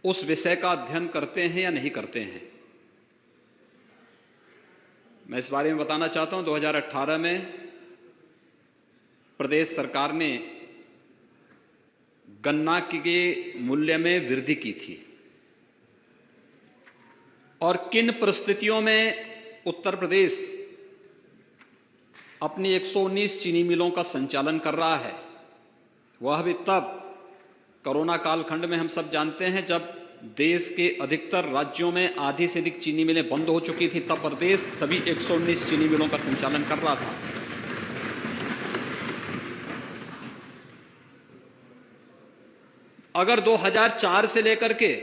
उस विषय का अध्ययन करते हैं या नहीं करते हैं। मैं इस बारे में बताना चाहता हूं, 2018 में प्रदेश सरकार ने गन्ना के मूल्य में वृद्धि की थी और किन परिस्थितियों में उत्तर प्रदेश अपनी 119 चीनी मिलों का संचालन कर रहा है, वह भी तब कोरोना कालखंड में हम सब जानते हैं जब देश के अधिकतर राज्यों में आधी से अधिक चीनी मिलें बंद हो चुकी थी, तब प्रदेश सभी 119 चीनी मिलों का संचालन कर रहा था। अगर 2004 से लेकर के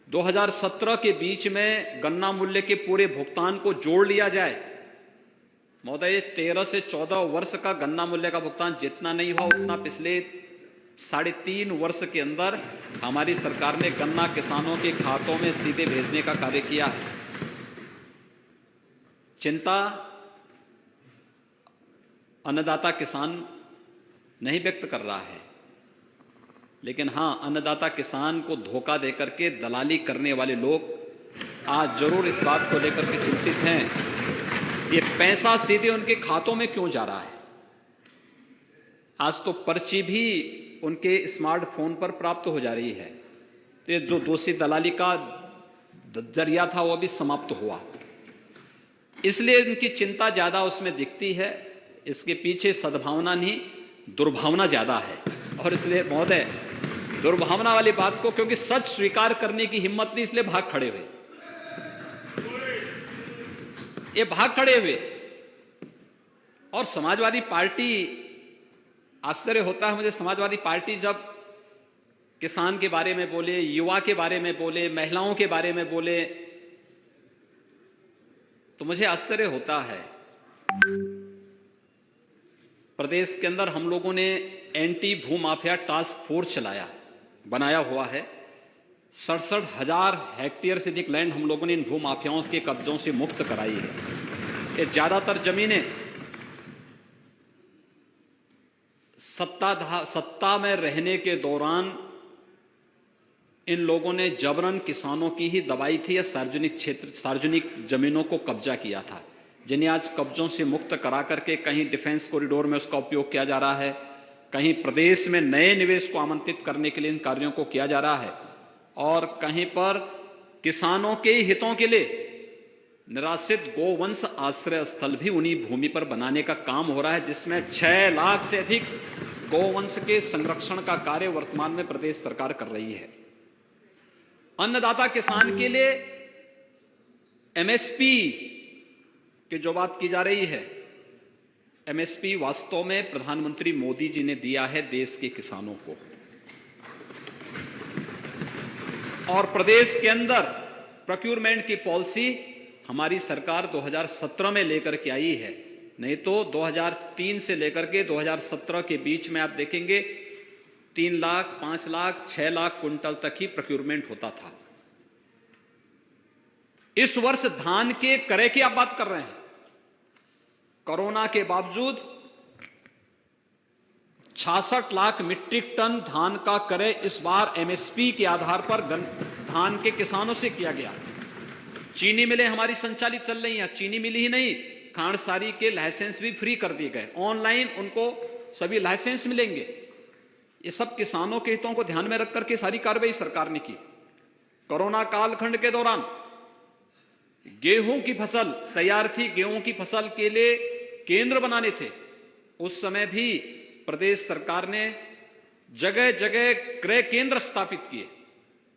2017 के बीच में गन्ना मूल्य के पूरे भुगतान को जोड़ लिया जाए, महोदय 13 से 14 वर्ष का गन्ना मूल्य का भुगतान जितना नहीं हुआ उतना पिछले 3.5 वर्ष के अंदर हमारी सरकार ने गन्ना किसानों के खातों में सीधे भेजने का कार्य किया है। चिंता अन्नदाता किसान नहीं व्यक्त कर रहा है, लेकिन हां, अन्नदाता किसान को धोखा देकर के दलाली करने वाले लोग आज जरूर इस बात को लेकर के चिंतित हैं, ये पैसा सीधे उनके खातों में क्यों जा रहा है। आज तो पर्ची भी उनके स्मार्टफोन पर प्राप्त हो जा रही है, तो ये जो दोषी दलाली का जरिया था वो भी समाप्त हुआ, इसलिए उनकी चिंता ज्यादा उसमें दिखती है। इसके पीछे सद्भावना नहीं दुर्भावना ज्यादा है, और इसलिए महोदय दुर्भावना वाली बात को, क्योंकि सच स्वीकार करने की हिम्मत नहीं, इसलिए भाग खड़े हुए, ये भाग खड़े हुए। और समाजवादी पार्टी, आश्चर्य होता है मुझे, समाजवादी पार्टी जब किसान के बारे में बोले, युवा के बारे में बोले, महिलाओं के बारे में बोले, तो मुझे आश्चर्य होता है। प्रदेश के अंदर हम लोगों ने एंटी भू माफिया टास्क फोर्स बनाया हुआ है। 67,000 हेक्टेयर से अधिक लैंड हम लोगों ने इन भू माफियाओं के कब्जों से मुक्त कराई है। ये ज्यादातर जमीनें सत्ता में रहने के दौरान इन लोगों ने जबरन किसानों की ही दबाई थी या सार्वजनिक जमीनों को कब्जा किया था, जिन्हें आज कब्जों से मुक्त करा करके कहीं डिफेंस कॉरिडोर में उसका उपयोग किया जा रहा है, कहीं प्रदेश में नए निवेश को आमंत्रित करने के लिए इन कार्यों को किया जा रहा है, और कहीं पर किसानों के हितों के लिए निराश्रित गोवंश आश्रय स्थल भी उन्हीं भूमि पर बनाने का काम हो रहा है, जिसमें 6 लाख से अधिक गोवंश के संरक्षण का कार्य वर्तमान में प्रदेश सरकार कर रही है। अन्नदाता किसान के लिए एमएसपी की जो बात की जा रही है, एमएसपी वास्तव में प्रधानमंत्री मोदी जी ने दिया है देश के किसानों को, और प्रदेश के अंदर प्रोक्यूरमेंट की पॉलिसी हमारी सरकार 2017 में लेकर के आई है। नहीं तो 2003 से लेकर के 2017 के बीच में आप देखेंगे 3 लाख, 5 लाख, 6 लाख कुंटल तक ही प्रोक्यूरमेंट होता था। इस वर्ष धान के क्रय की आप बात कर रहे हैं, कोरोना के बावजूद 66 लाख मीट्रिक टन धान का क्रय इस बार एमएसपी के आधार पर धान के किसानों से किया गया। चीनी मिलें हमारी संचालित चल रही हैं, चीनी मिली ही नहीं, खांडसारी के लाइसेंस भी फ्री कर दिए गए, ऑनलाइन उनको सभी लाइसेंस मिलेंगे। ये सब किसानों के हितों को ध्यान में रख करके सारी कार्रवाई सरकार ने की। कोरोना कालखंड के दौरान गेहूं की फसल तैयार थी, गेहूं की फसल के लिए केंद्र बनाने थे, उस समय भी प्रदेश सरकार ने जगह जगह क्रय केंद्र स्थापित किए,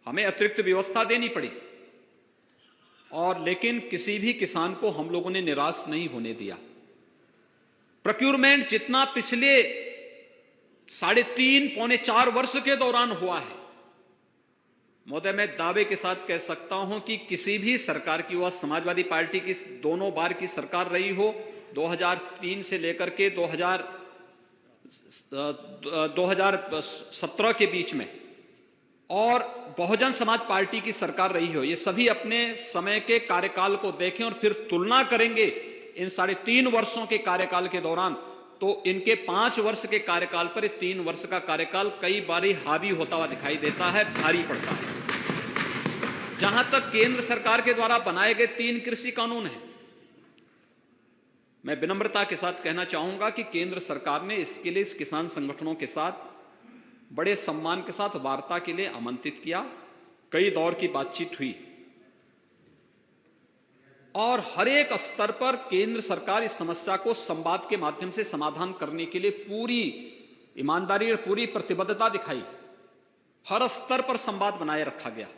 हमें अतिरिक्त व्यवस्था देनी पड़ी, और लेकिन किसी भी किसान को हम लोगों ने निराश नहीं होने दिया। प्रोक्यूरमेंट जितना पिछले 3.5 पौने 4 वर्ष के दौरान हुआ है, महोदय मैं दावे के साथ कह सकता हूं कि किसी भी सरकार की, वह समाजवादी पार्टी की दोनों बार की सरकार रही हो, 2003 से लेकर के 2017 के बीच में, और बहुजन समाज पार्टी की सरकार रही हो, ये सभी अपने समय के कार्यकाल को देखें और फिर तुलना करेंगे इन 3.5 वर्षों के कार्यकाल के दौरान, तो इनके 5 वर्ष के कार्यकाल पर 3 वर्ष का कार्यकाल कई बारी हावी होता हुआ दिखाई देता है, भारी पड़ता है। जहां तक केंद्र सरकार के द्वारा बनाए गए 3 कृषि कानून हैं, मैं विनम्रता के साथ कहना चाहूंगा कि केंद्र सरकार ने इसके लिए इस किसान संगठनों के साथ बड़े सम्मान के साथ वार्ता के लिए आमंत्रित किया। कई दौर की बातचीत हुई और हर एक स्तर पर केंद्र सरकार इस समस्या को संवाद के माध्यम से समाधान करने के लिए पूरी ईमानदारी और पूरी प्रतिबद्धता दिखाई। हर स्तर पर संवाद बनाए रखा गया।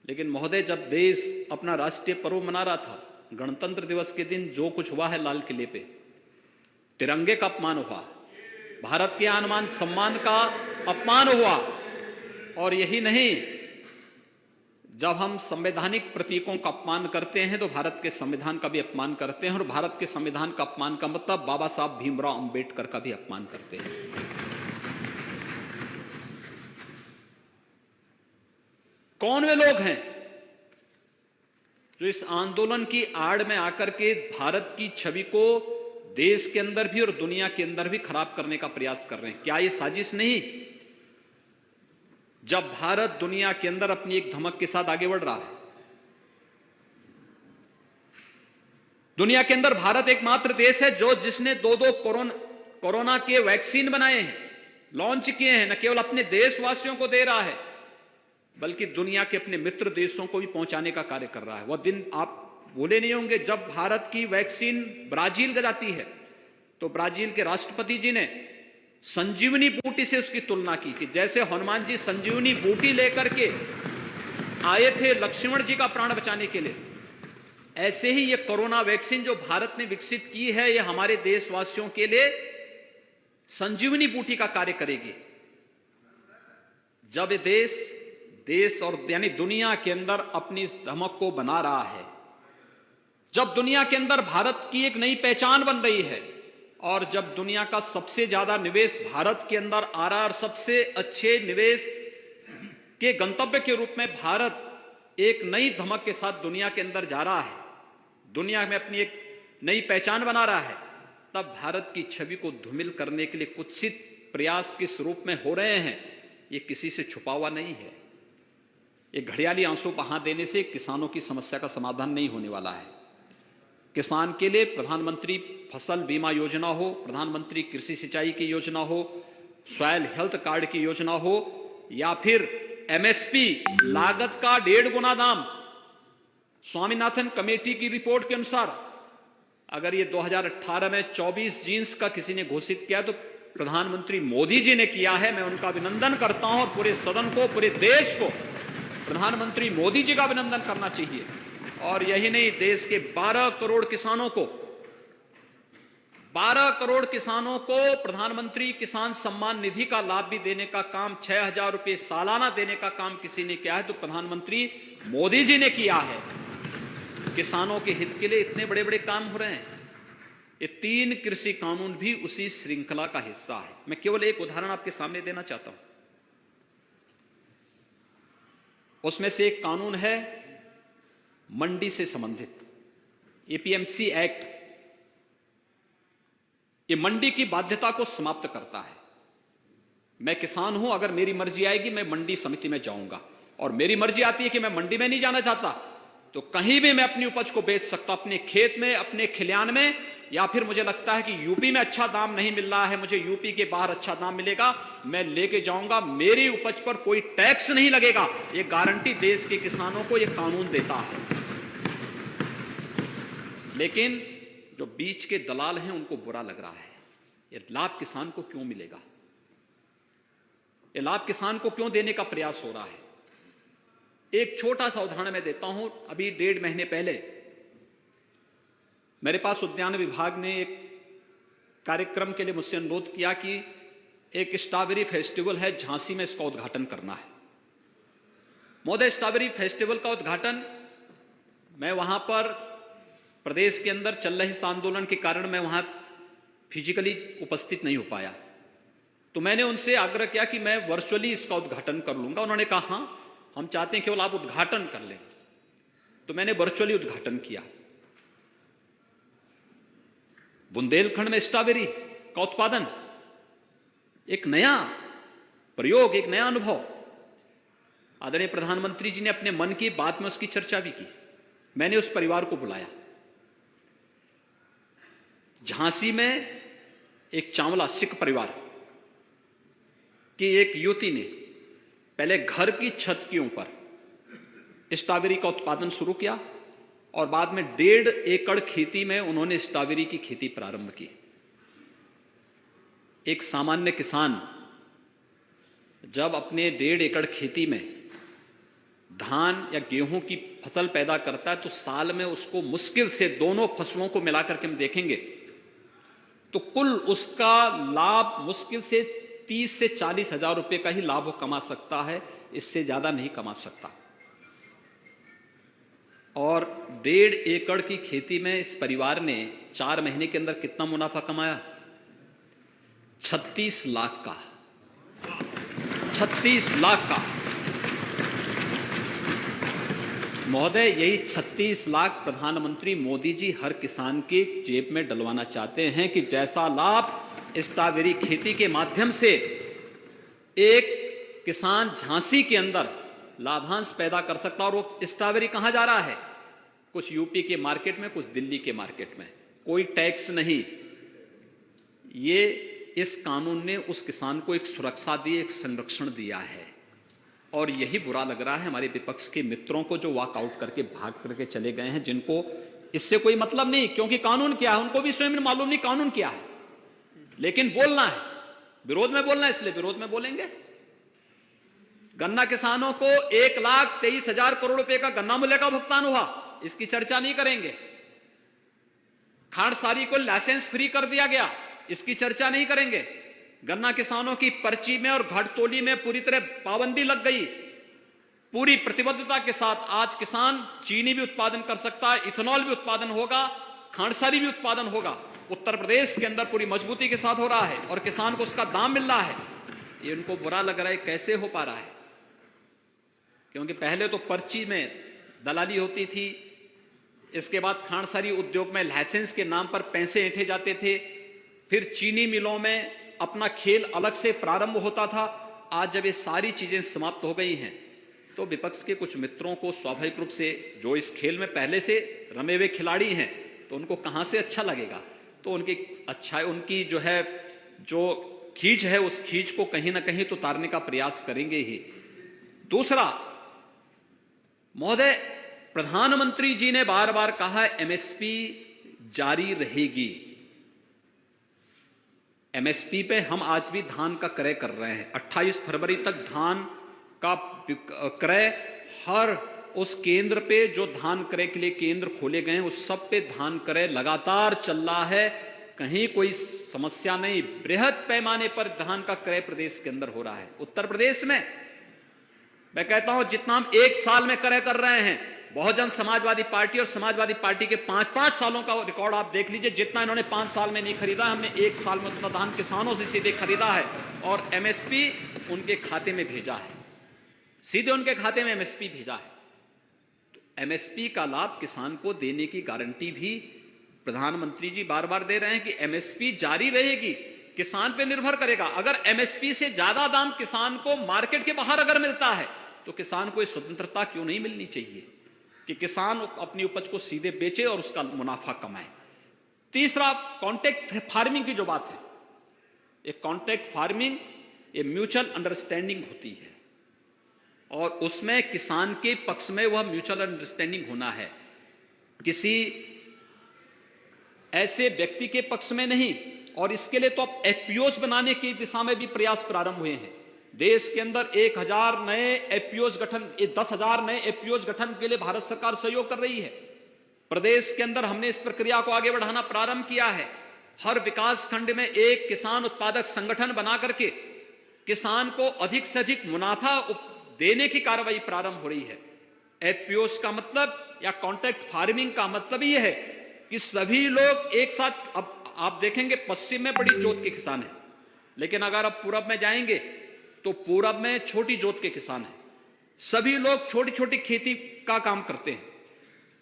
लेकिन महोदय, जब देश अपना राष्ट्रीय पर्व मना रहा था, गणतंत्र दिवस के दिन जो कुछ हुआ है लाल किले पे, तिरंगे का अपमान हुआ, भारत के आन बान सम्मान का अपमान हुआ। और यही नहीं, जब हम संवैधानिक प्रतीकों का अपमान करते हैं तो भारत के संविधान का भी अपमान करते हैं, और भारत के संविधान का अपमान का मतलब बाबा साहब भीमराव अंबेडकर का भी अपमान करते हैं। कौन वे लोग हैं जो इस आंदोलन की आड़ में आकर के भारत की छवि को देश के अंदर भी और दुनिया के अंदर भी खराब करने का प्रयास कर रहे हैं? क्या ये साजिश नहीं? जब भारत दुनिया के अंदर अपनी एक धमक के साथ आगे बढ़ रहा है, दुनिया के अंदर भारत एकमात्र देश है जिसने दो कोरोना के वैक्सीन बनाए हैं, लॉन्च किए हैं। न केवल अपने देशवासियों को दे रहा है, बल्कि दुनिया के अपने मित्र देशों को भी पहुंचाने का कार्य कर रहा है। वह दिन आप भूले नहीं होंगे जब भारत की वैक्सीन ब्राजील में जाती है तो ब्राजील के राष्ट्रपति जी ने संजीवनी बूटी से उसकी तुलना की कि जैसे हनुमान जी संजीवनी बूटी लेकर के आए थे लक्ष्मण जी का प्राण बचाने के लिए, ऐसे ही ये कोरोना वैक्सीन जो भारत ने विकसित की है, ये हमारे देशवासियों के लिए संजीवनी बूटी का कार्य करेगी। जब ये देश और यानी दुनिया के अंदर अपनी इस धमक को बना रहा है, जब दुनिया के अंदर भारत की एक नई पहचान बन रही है, और जब दुनिया का सबसे ज्यादा निवेश भारत के अंदर आ रहा है और सबसे अच्छे निवेश के गंतव्य के रूप में भारत एक नई धमक के साथ दुनिया के अंदर जा रहा है, दुनिया में अपनी एक नई पहचान बना रहा है, तब भारत की छवि को धूमिल करने के लिए कुत्सित प्रयास किस रूप में हो रहे हैं, ये किसी से छुपा हुआ नहीं है। ये घड़ियाली आंसू बहा देने से किसानों की समस्या का समाधान नहीं होने वाला है। किसान के लिए प्रधानमंत्री फसल बीमा योजना हो, प्रधानमंत्री कृषि सिंचाई की योजना हो, सॉयल हेल्थ कार्ड की योजना हो, या फिर एमएसपी लागत का 1.5 गुना दाम, स्वामीनाथन कमेटी की रिपोर्ट के अनुसार अगर ये 2018 में 24 जीन्स का किसी ने घोषित किया तो प्रधानमंत्री मोदी जी ने किया है। मैं उनका अभिनंदन करता हूं, और पूरे सदन को, पूरे देश को प्रधानमंत्री मोदी जी का अभिनंदन करना चाहिए। और यही नहीं, देश के 12 करोड़ किसानों को प्रधानमंत्री किसान सम्मान निधि का लाभ भी देने का काम, 6,000 रुपए सालाना देने का काम किसी ने किया है तो प्रधानमंत्री मोदी जी ने किया है। किसानों के हित के लिए इतने बड़े बड़े काम हो रहे हैं। ये 3 कृषि कानून भी उसी श्रृंखला का हिस्सा है। मैं केवल एक उदाहरण आपके सामने देना चाहता हूं। उसमें से एक कानून है मंडी से संबंधित, एपीएमसी एक्ट। ये मंडी की बाध्यता को समाप्त करता है। मैं किसान हूं, अगर मेरी मर्जी आएगी मैं मंडी समिति में जाऊंगा, और मेरी मर्जी आती है कि मैं मंडी में नहीं जाना चाहता तो कहीं भी मैं अपनी उपज को बेच सकता, अपने खेत में, अपने खलिहान में, या फिर मुझे लगता है कि यूपी में अच्छा दाम नहीं मिल रहा है, मुझे यूपी के बाहर अच्छा दाम मिलेगा, मैं लेके जाऊंगा, मेरी उपज पर कोई टैक्स नहीं लगेगा। ये गारंटी देश के किसानों को ये कानून देता है। लेकिन जो बीच के दलाल हैं उनको बुरा लग रहा है। ये लाभ किसान को क्यों मिलेगा? ये लाभ किसान को क्यों देने का प्रयास हो रहा है? एक छोटा सा उदाहरण मैं देता हूं। अभी 1.5 महीने पहले मेरे पास उद्यान विभाग ने एक कार्यक्रम के लिए मुझसे अनुरोध किया कि एक स्ट्रॉबेरी फेस्टिवल है झांसी में, इसका उद्घाटन करना है। महोदय, स्ट्रॉबेरी फेस्टिवल का उद्घाटन, मैं वहां पर प्रदेश के अंदर चल रहे इस आंदोलन के कारण मैं वहां फिजिकली उपस्थित नहीं हो पाया, तो मैंने उनसे आग्रह किया कि मैं वर्चुअली इसका उद्घाटन कर लूंगा। उन्होंने कहा हाँ, हम चाहते हैं केवल आप उद्घाटन कर लें। तो मैंने वर्चुअली उद्घाटन किया। बुंदेलखंड में स्ट्रॉबेरी का उत्पादन, एक नया प्रयोग, एक नया अनुभव। आदरणीय प्रधानमंत्री जी ने अपने मन की बात में उसकी चर्चा भी की। मैंने उस परिवार को बुलाया। झांसी में एक चावला सिख परिवार की एक युवती ने पहले घर की छत के ऊपर स्ट्रॉबेरी का उत्पादन शुरू किया और बाद में 1.5 एकड़ खेती में उन्होंने स्ट्रॉबेरी की खेती प्रारंभ की। एक सामान्य किसान जब अपने 1.5 एकड़ खेती में धान या गेहूं की फसल पैदा करता है तो साल में उसको मुश्किल से दोनों फसलों को मिलाकर के हम देखेंगे तो कुल उसका लाभ मुश्किल से 30 से 40 हजार रुपए का ही लाभ वो कमा सकता है, इससे ज्यादा नहीं कमा सकता। और 1.5 एकड़ की खेती में इस परिवार ने 4 महीने के अंदर कितना मुनाफा कमाया? 36 लाख का। 36 लाख का। महोदय, यही 36 लाख प्रधानमंत्री मोदी जी हर किसान के जेब में डलवाना चाहते हैं कि जैसा लाभ स्ट्रॉबेरी खेती के माध्यम से एक किसान झांसी के अंदर लाभांश पैदा कर सकता। और वो स्ट्रॉबेरी कहां जा रहा है? कुछ यूपी के मार्केट में, कुछ दिल्ली के मार्केट में, कोई टैक्स नहीं। ये इस कानून ने उस किसान को एक सुरक्षा दी, एक संरक्षण दिया है। और यही बुरा लग रहा है हमारे विपक्ष के मित्रों को जो वॉकआउट करके भाग करके चले गए हैं, जिनको इससे कोई मतलब नहीं, क्योंकि कानून क्या है उनको भी स्वयं मालूम नहीं कानून क्या है, लेकिन बोलना है, विरोध में बोलना है, इसलिए विरोध में बोलेंगे। गन्ना किसानों को 1,23,000 करोड़ रुपए का गन्ना मूल्य का भुगतान हुआ, इसकी चर्चा नहीं करेंगे। खांडसारी को लाइसेंस फ्री कर दिया गया, इसकी चर्चा नहीं करेंगे। गन्ना किसानों की पर्ची में और घटतोली में पूरी तरह पाबंदी लग गई। पूरी प्रतिबद्धता के साथ आज किसान चीनी भी उत्पादन कर सकता है, इथेनॉल भी उत्पादन होगा, खांडसारी भी उत्पादन होगा। उत्तर प्रदेश के अंदर पूरी मजबूती के साथ हो रहा है और किसान को उसका दाम मिल रहा है। ये उनको बुरा लग रहा है, कैसे हो पा रहा है? क्योंकि पहले तो पर्ची में दलाली होती थी, इसके बाद खांडसारी उद्योग में लाइसेंस के नाम पर पैसे ऐंठे जाते थे, फिर चीनी मिलों में अपना खेल अलग से प्रारंभ होता था। आज जब ये सारी चीजें समाप्त हो गई हैं तो विपक्ष के कुछ मित्रों को स्वाभाविक रूप से, जो इस खेल में पहले से रमे हुए खिलाड़ी हैं, तो उनको कहां से अच्छा लगेगा? तो उनकी जो है जो खींच है, उस खींच को कहीं ना कहीं तो उतारने का प्रयास करेंगे ही। दूसरा, महोदय, प्रधानमंत्री जी ने बार बार कहा एमएसपी जारी रहेगी। एमएसपी पे हम आज भी धान का क्रय कर रहे हैं। 28 फरवरी तक धान का क्रय हर उस केंद्र पे जो धान क्रय के लिए केंद्र खोले गए हैं उस सब पे धान क्रय लगातार चल रहा है, कहीं कोई समस्या नहीं। बृहद पैमाने पर धान का क्रय प्रदेश के अंदर हो रहा है। उत्तर प्रदेश में मैं कहता हूं जितना हम 1 साल में क्रय कर रहे हैं, बहुजन समाजवादी पार्टी और समाजवादी पार्टी के 5-5 सालों का रिकॉर्ड आप देख लीजिए। जितना इन्होंने 5 साल में नहीं खरीदा, हमने 1 साल में उतना धान किसानों से सीधे खरीदा है और एमएसपी उनके खाते में भेजा है, सीधे उनके खाते में एमएसपी भेजा है। तो एमएसपी का लाभ किसान को देने की गारंटी भी प्रधानमंत्री जी बार बार दे रहे हैं कि एमएसपी जारी रहेगी, किसान पे निर्भर करेगा। अगर एमएसपी से ज्यादा दाम किसान को मार्केट के बाहर अगर मिलता है तो किसान को स्वतंत्रता क्यों नहीं मिलनी चाहिए कि किसान अपनी उपज को सीधे बेचे और उसका मुनाफा कमाए। तीसरा, कॉन्ट्रैक्ट फार्मिंग की जो बात है, ये कॉन्ट्रैक्ट फार्मिंग ये म्यूचुअल अंडरस्टैंडिंग होती है और उसमें किसान के पक्ष में वह म्यूचुअल अंडरस्टैंडिंग होना है, किसी ऐसे व्यक्ति के पक्ष में नहीं। और इसके लिए तो अब एफपीओज बनाने की दिशा में भी प्रयास प्रारंभ हुए हैं। देश के अंदर 1000 नए एफपीओज गठन, 10,000 नए एफपीओज गठन के लिए भारत सरकार सहयोग कर रही है। प्रदेश के अंदर हमने इस प्रक्रिया को आगे बढ़ाना प्रारंभ किया है। हर विकास खंड में एक किसान उत्पादक संगठन बना करके किसान को अधिक से अधिक मुनाफा देने की कार्रवाई प्रारंभ हो रही है। एफपीओज का मतलब या कॉन्ट्रैक्ट फार्मिंग का मतलब यह है कि सभी लोग एक साथ, अब आप देखेंगे पश्चिम में बड़ी जोत के किसान हैं, लेकिन अगर आप पूरब में जाएंगे तो पूरब में छोटी जोत के किसान हैं। सभी लोग छोटी छोटी खेती का काम करते हैं।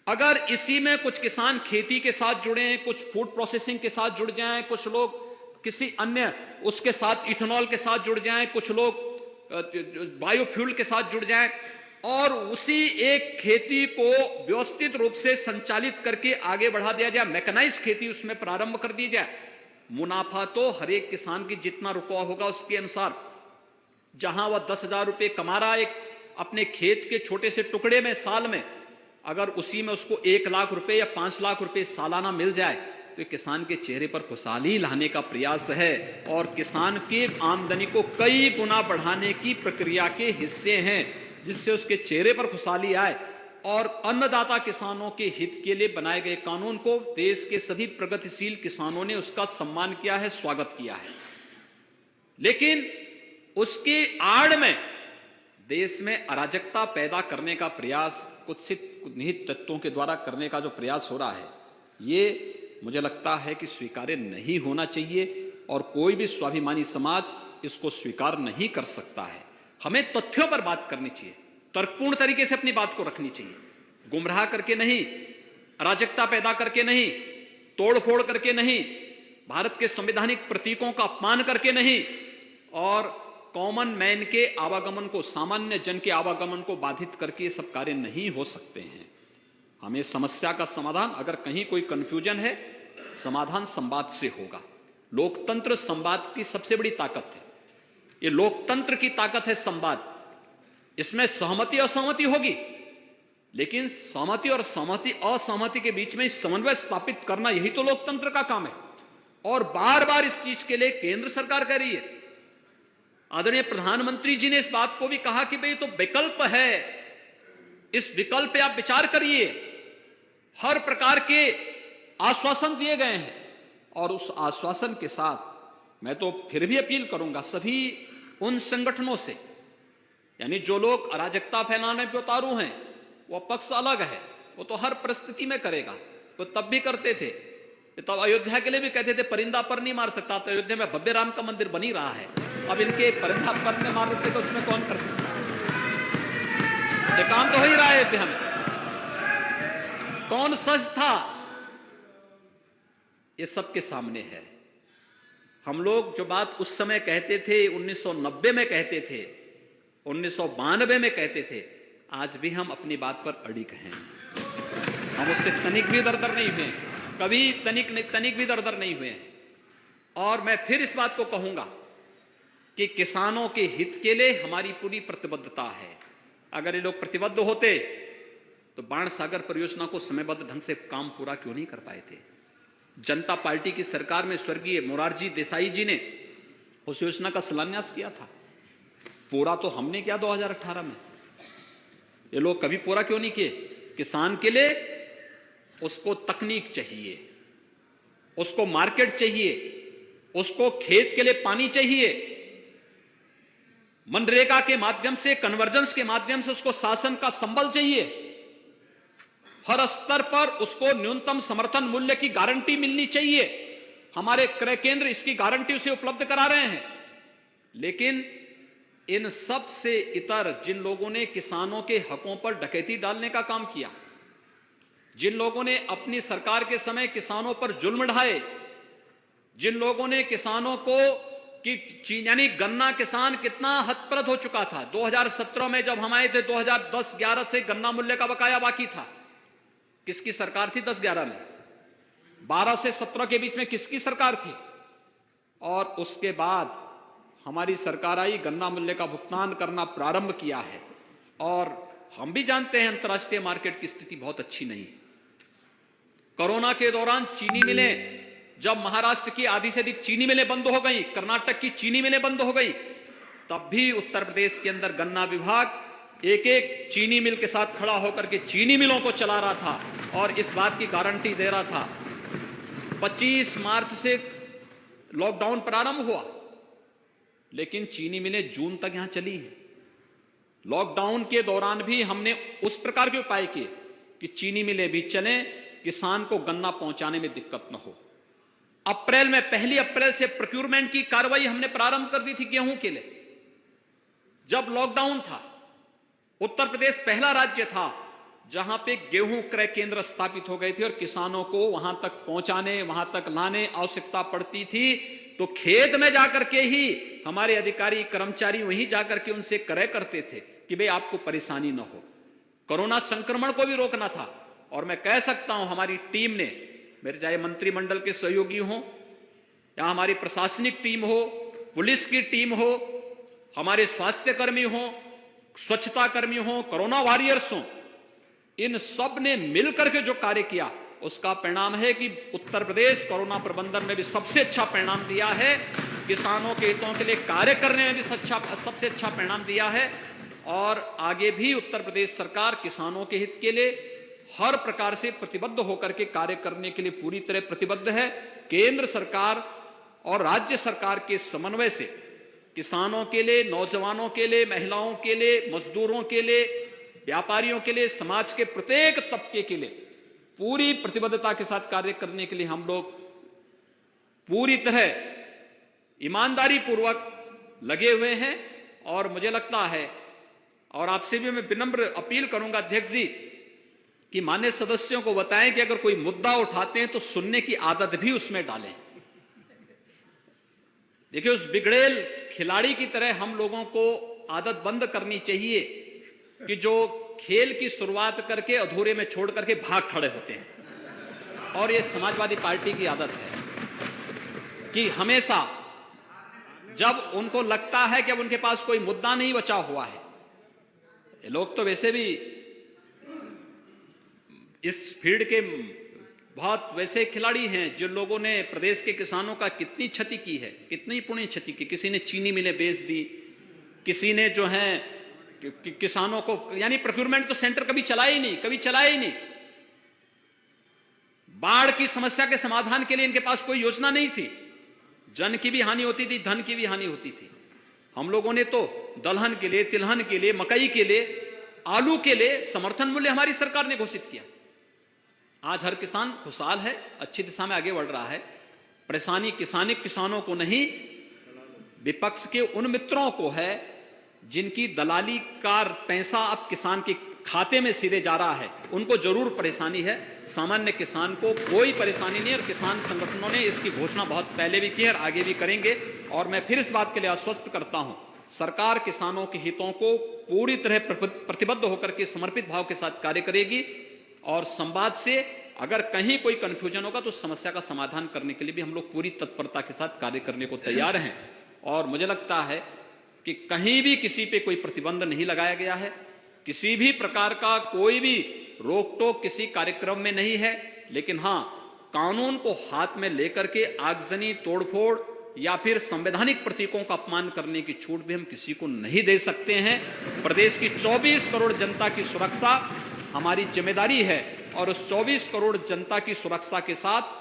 अगर इसी में कुछ किसान खेती के साथ जुड़े हैं, कुछ फूड प्रोसेसिंग के साथ जुड़ जाएं, कुछ लोग किसी अन्य उसके साथ इथेनॉल के साथ जुड़ जाएं, कुछ लोग बायोफ्यूल के साथ जुड़ जाएं और उसी एक खेती को व्यवस्थित रूप से संचालित करके आगे बढ़ा दिया जाए, मैकेनाइज खेती उसमें प्रारंभ कर दी जाए। मुनाफा तो हर एक किसान की जितना रुपया होगा उसके अनुसार, जहां वह 10,000 रुपये कमा रहा है एक अपने खेत के छोटे से टुकड़े में साल में, अगर उसी में उसको 1 लाख रुपए या 5 लाख रुपए सालाना मिल जाए तो किसान के चेहरे पर खुशहाली लाने का प्रयास है और किसान की आमदनी को कई गुना बढ़ाने की प्रक्रिया के हिस्से हैं, जिससे उसके चेहरे पर खुशहाली आए। और अन्नदाता किसानों के हित के लिए बनाए गए कानून को देश के सभी प्रगतिशील किसानों ने उसका सम्मान किया है, स्वागत किया है। लेकिन उसकी आड़ में देश में अराजकता पैदा करने का प्रयास कुत्सित निहित तत्वों के द्वारा करने का जो प्रयास हो रहा है, ये मुझे लगता है कि स्वीकार्य नहीं होना चाहिए और कोई भी स्वाभिमानी समाज इसको स्वीकार नहीं कर सकता है। हमें तथ्यों पर बात करनी चाहिए, तर्कपूर्ण तरीके से अपनी बात को रखनी चाहिए, गुमराह करके नहीं, अराजकता पैदा करके नहीं, तोड़फोड़ करके नहीं, भारत के संवैधानिक प्रतीकों का अपमान करके नहीं और कॉमन मैन के आवागमन को, सामान्य जन के आवागमन को बाधित करके ये सब कार्य नहीं हो सकते हैं। हमें समस्या का समाधान, अगर कहीं कोई कंफ्यूजन है, समाधान संवाद से होगा। लोकतंत्र संवाद की सबसे बड़ी ताकत है। ये लोकतंत्र की ताकत है संवाद। इसमें सहमति असहमति होगी, लेकिन सहमति और सहमति असहमति के बीच में समन्वय स्थापित करना, यही तो लोकतंत्र का काम है। और बार बार इस चीज के लिए केंद्र सरकार कह रही है। आदरणीय प्रधानमंत्री जी ने इस बात को भी कहा कि भाई तो विकल्प है, इस विकल्प पे आप विचार करिए। हर प्रकार के आश्वासन दिए गए हैं और उस आश्वासन के साथ मैं तो फिर भी अपील करूंगा सभी उन संगठनों से, यानी जो लोग अराजकता फैलाने पे उतारू हैं, वो पक्ष अलग है, वो तो हर परिस्थिति में करेगा, वो तब भी करते थे। तब अयोध्या के लिए भी कहते थे परिंदा पर नहीं मार सकता, तो अयोध्या में भव्य राम का मंदिर बनी रहा है। अब इनके परिंदा पर में मारने से तो उसमें कौन कर सकता है? ये काम तो हो ही रहा है अयोध्या में। कौन सच था, ये सबके सामने है। हम लोग जो बात उस समय कहते थे, 1990 में कहते थे, 1992 में कहते थे, आज भी हम अपनी बात पर अड़िग हैं। हम उससे तनिक भी दरदर नहीं हुए, कभी तनिक भी दरदर नहीं हुए। और मैं फिर इस बात को कहूंगा कि किसानों के हित के लिए हमारी पूरी प्रतिबद्धता है। अगर ये लोग प्रतिबद्ध होते तो बाण सागर परियोजना को समयबद्ध ढंग से काम पूरा क्यों नहीं कर पाए थे? जनता पार्टी की सरकार में स्वर्गीय मोरारजी देसाई जी ने उस योजना का शिलान्यास किया था। पूरा तो हमने किया 2018 में। ये लोग कभी पूरा क्यों नहीं किए? किसान के लिए उसको तकनीक चाहिए, उसको मार्केट चाहिए, उसको खेत के लिए पानी चाहिए, मनरेगा के माध्यम से, कन्वर्जेंस के माध्यम से उसको शासन का संबल चाहिए, हर स्तर पर उसको न्यूनतम समर्थन मूल्य की गारंटी मिलनी चाहिए। हमारे क्रय केंद्र इसकी गारंटी उसे उपलब्ध करा रहे हैं। लेकिन इन सब से इतर जिन लोगों ने किसानों के हकों पर डकैती डालने का काम किया, जिन लोगों ने अपनी सरकार के समय किसानों पर जुल्म ढाए, जिन लोगों ने किसानों को यानी गन्ना किसान कितना हतप्रद हो चुका था। 2017 में जब हम आए थे, 2010-11 से गन्ना मूल्य का बकाया बाकी था। किसकी सरकार थी 10-11 में? 12 से 17 के बीच में किसकी सरकार थी? और उसके बाद हमारी सरकार आई, गन्ना मूल्य का भुगतान करना प्रारंभ किया है। और हम भी जानते हैं अंतर्राष्ट्रीय मार्केट की स्थिति बहुत अच्छी नहीं है। कोरोना के दौरान चीनी मिलें, जब महाराष्ट्र की आधी से अधिक चीनी मिलें बंद हो गई, कर्नाटक की चीनी मिलें बंद हो गई, तब भी उत्तर प्रदेश के अंदर गन्ना विभाग एक एक चीनी मिल के साथ खड़ा होकर के चीनी मिलों को चला रहा था और इस बात की गारंटी दे रहा था। 25 मार्च से लॉकडाउन प्रारंभ हुआ, लेकिन चीनी मिलें जून तक यहां चली हैं। लॉकडाउन के दौरान भी हमने उस प्रकार के उपाय किए कि चीनी मिलें भी चलें, किसान को गन्ना पहुंचाने में दिक्कत न हो। अप्रैल में, 1 अप्रैल से प्रोक्यूरमेंट की कार्रवाई हमने प्रारंभ कर दी थी गेहूं के लिए। जब लॉकडाउन था, उत्तर प्रदेश पहला राज्य था जहां पे गेहूं क्रय केंद्र स्थापित हो गए थे और किसानों को वहां तक पहुंचाने, वहां तक लाने आवश्यकता पड़ती थी तो खेत में जाकर के ही हमारे अधिकारी कर्मचारी वहीं जाकर के उनसे क्रय करते थे कि भाई आपको परेशानी ना हो। कोरोना संक्रमण को भी रोकना था। और मैं कह सकता हूं हमारी टीम ने, मेरे चाहे मंत्रिमंडल के सहयोगी हों या हमारी प्रशासनिक टीम हो, पुलिस की टीम हो, हमारे स्वास्थ्य कर्मी हो, स्वच्छता कर्मी हो, कोरोना वॉरियर्स हो, इन सब ने मिलकर के जो कार्य किया उसका परिणाम है कि उत्तर प्रदेश कोरोना प्रबंधन में भी सबसे अच्छा परिणाम दिया है। किसानों के हितों के लिए कार्य करने में भी सबसे अच्छा परिणाम दिया है। और आगे भी उत्तर प्रदेश सरकार किसानों के हित के लिए हर प्रकार से प्रतिबद्ध होकर के कार्य करने के लिए पूरी तरह प्रतिबद्ध है। केंद्र सरकार और राज्य सरकार के समन्वय से किसानों के लिए, नौजवानों के लिए, महिलाओं के लिए, मजदूरों के लिए, व्यापारियों के लिए, समाज के प्रत्येक तबके के लिए पूरी प्रतिबद्धता के साथ कार्य करने के लिए हम लोग पूरी तरह ईमानदारी पूर्वक लगे हुए हैं। और मुझे लगता है, और आपसे भी मैं विनम्र अपील करूंगा अध्यक्ष जी, कि मान्य सदस्यों को बताएं कि अगर कोई मुद्दा उठाते हैं तो सुनने की आदत भी उसमें डालें। देखिए, उस बिगड़ेल खिलाड़ी की तरह हम लोगों को आदत बंद करनी चाहिए कि जो खेल की शुरुआत करके अधूरे में छोड़ करके भाग खड़े होते हैं। और ये समाजवादी पार्टी की आदत है कि हमेशा जब उनको लगता है कि अब उनके पास कोई मुद्दा नहीं बचा हुआ है, ये लोग तो वैसे भी इस फील्ड के बहुत वैसे खिलाड़ी हैं जिन लोगों ने प्रदेश के किसानों का कितनी क्षति की है, कितनी पुण्य क्षति की। किसी ने चीनी मिलें बेच दी, किसी ने जो है किसानों को, यानी प्रोक्योरमेंट तो सेंटर कभी चलाया ही नहीं। बाढ़ की समस्या के समाधान के लिए इनके पास कोई योजना नहीं थी। जन की भी हानि होती थी, धन की भी हानि होती थी। हम लोगों ने तो दलहन के लिए, तिलहन के लिए, मकई के लिए, आलू के लिए समर्थन मूल्य हमारी सरकार ने घोषित किया। आज हर किसान खुशहाल है, अच्छी दिशा में आगे बढ़ रहा है। परेशानी किसानों को नहीं, विपक्ष के उन मित्रों को है जिनकी दलाली का पैसा अब किसान के खाते में सीधे जा रहा है, उनको जरूर परेशानी है। सामान्य किसान को कोई परेशानी नहीं। और किसान संगठनों ने इसकी घोषणा बहुत पहले भी की है और आगे भी करेंगे। और मैं फिर इस बात के लिए आश्वस्त करता हूं, सरकार किसानों के हितों को पूरी तरह प्रतिबद्ध होकर के समर्पित भाव के साथ कार्य करेगी। और संवाद से अगर कहीं कोई कंफ्यूजन होगा तो समस्या का समाधान करने के लिए भी हम लोग पूरी तत्परता के साथ कार्य करने को तैयार हैं। और मुझे लगता है कि कहीं भी किसी पे कोई प्रतिबंध नहीं लगाया गया है, किसी भी प्रकार का कोई भी रोक टोक किसी कार्यक्रम में नहीं है। लेकिन हां, कानून को हाथ में लेकर के आगजनी, तोड़फोड़ या फिर संवैधानिक प्रतीकों का अपमान करने की छूट भी हम किसी को नहीं दे सकते हैं। प्रदेश की 24 करोड़ जनता की सुरक्षा हमारी जिम्मेदारी है। और उस 24 करोड़ जनता की सुरक्षा के साथ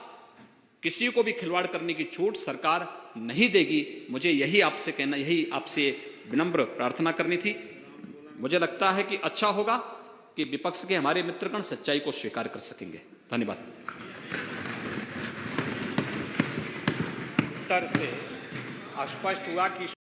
किसी को भी खिलवाड़ करने की छूट सरकार नहीं देगी। मुझे यही आपसे कहना, यही आपसे विनम्र प्रार्थना करनी थी। मुझे लगता है कि अच्छा होगा कि विपक्ष के हमारे मित्रगण सच्चाई को स्वीकार कर सकेंगे। धन्यवाद। उत्तर से स्पष्ट हुआ कि